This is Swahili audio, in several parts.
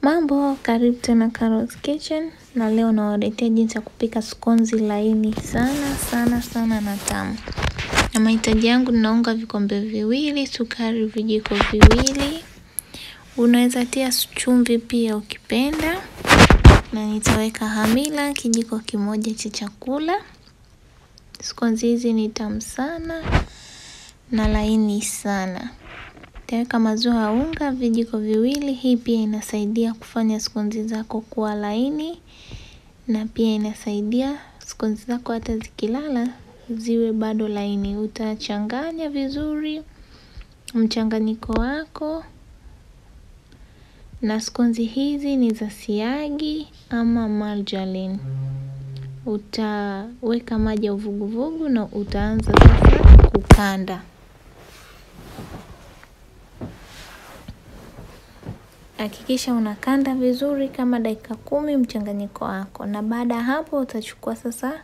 Mambo, karibu tena Carol's Kitchen, na leo nawaletea jinsi ya kupika scones laini sana na tamu. Na mahitaji yangu, ninaunga vikombe 2, sukari vijiko 2. Unaweza tia chumvi pia ukipenda. Na nitaweka hamira kijiko 1 cha chakula. Scones hizi ni tamu sana na laini sana. Taweka maziwa ya unga vijiko 2. Hii pia inasaidia kufanya scones zako kuwa laini, na pia inasaidia scones zako hata zikilala ziwe bado laini. Utachanganya vizuri mchanganyiko wako. Na scones hizi ni za siagi ama margarine. Utaweka maji ya uvuguvugu na utaanza sasa kukanda. Hakikisha unakanda vizuri kama dakika 10 mchanganyiko wako. Na baada ya hapo utachukua sasa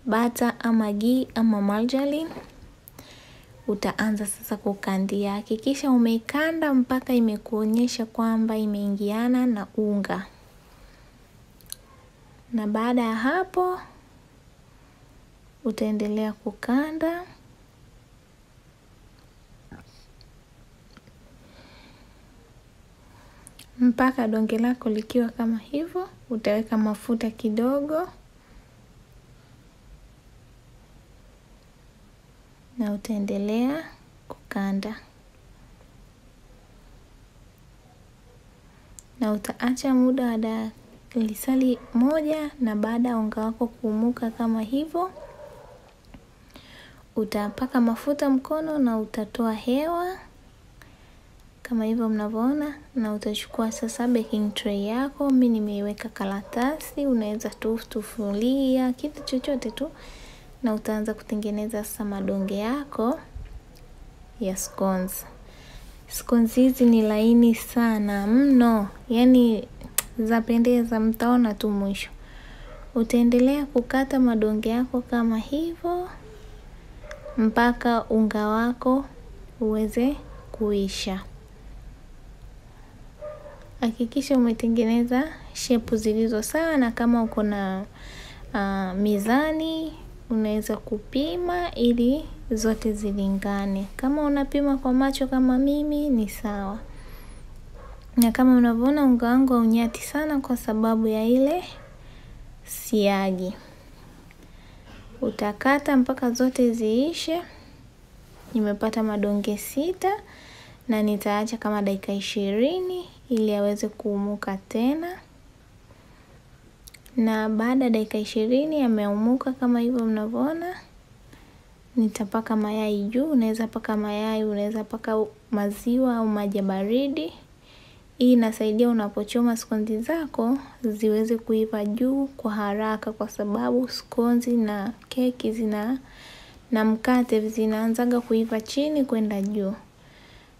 butter ama ghee ama margarine. Utaanza sasa kukandia. Hakikisha umeikanda mpaka imekuonyesha kwamba imeingiana na unga. Na baada ya hapo utaendelea kukanda mpaka donge lako likiwa kama hivyo. Utaweka mafuta kidogo na utaendelea kukanda, na utaacha muda wa lisali 1. Na baada ya unga wako kuumuka kama hivyo, utapaka mafuta mkono na utatoa hewa kama hivyo mnavyoona. Na utachukua sasa baking tray yako. Mimi nimeiweka karatasi, unaweza tufulia kitu chochote tu, na utaanza kutengeneza sasa madonge yako ya scones. Scones hizi ni laini sana mno, yani zapendeza, mtaona tu mwisho. Utaendelea kukata madonge yako kama hivyo mpaka unga wako uweze kuisha. Hakikisha umetengeneza shape zilizo sawa, na kama uko na mizani unaweza kupima ili zote zilingane. Kama unapima kwa macho kama mimi ni sawa. Na kama unavyoona unga wangu haunyati sana kwa sababu ya ile siagi. Utakata mpaka zote ziishe. Nimepata madonge 6 na nitaacha kama dakika 20 ili yaweze kuumuka tena. Na baada ya dakika 20 yameumuka kama hivyo mnavyoona, nitapaka mayai juu. Unaweza paka mayai, unaweza paka maziwa au maji baridi. Hii inasaidia unapochoma scones zako ziweze kuiva juu kwa haraka, kwa sababu scones na keki na mkate zinaanzaga kuiva chini kwenda juu.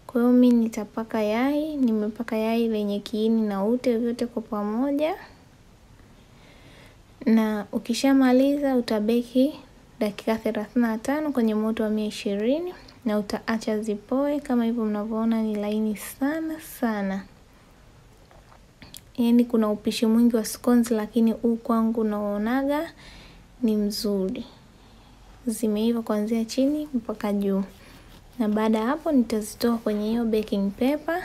Kwa hiyo mimi nitapaka yai. Nimepaka yai lenye kiini na ute vyote kwa pamoja. Na ukishamaliza utabeki dakika 35 kwenye moto wa 120, na utaacha zipoe kama hivyo mnavyoona. Ni laini sana. Yani kuna upishi mwingi wa scones, lakini huu kwangu naonaga ni mzuri. Zimeiva kuanzia chini mpaka juu. Na baada ya hapo nitazitoa kwenye hiyo baking paper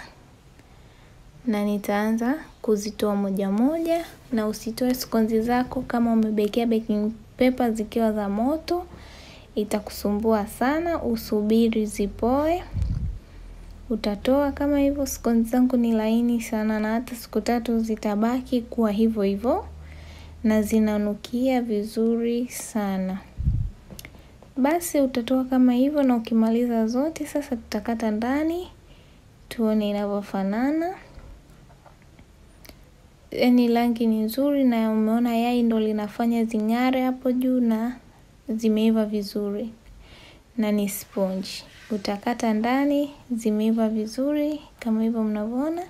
na nitaanza kuzitoa moja moja. Na usitoe scones zako kama umebekea baking paper zikiwa za moto, itakusumbua sana. Usubiri zipoe, utatoa kama hivyo. Scones zangu ni laini sana, na hata siku 3 zitabaki kuwa hivyo hivyo, na zinanukia vizuri sana. Basi utatoa kama hivyo, na ukimaliza zote sasa tutakata ndani tuone inavyofanana. Yani rangi ni nzuri, na umeona yai ndo linafanya zing'are hapo juu, na zimeiva vizuri na ni sponge. Utakata ndani, zimeiva vizuri kama hivyo mnavyoona,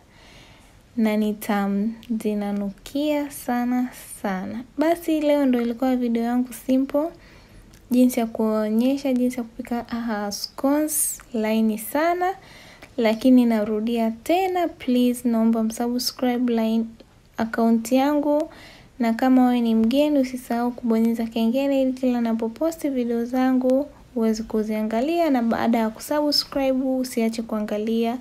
na ni tamu, zinanukia sana. Basi leo ndo ilikuwa video yangu simple, jinsi ya kuonyesha jinsi ya kupika scones laini sana Lakini narudia tena, please naomba msubscribe Laini account yangu, na kama wewe ni mgeni usisahau kubonyeza kengele ili kila ninapoposti video zangu uweze kuziangalia, na baada ya kusubscribe usiache kuangalia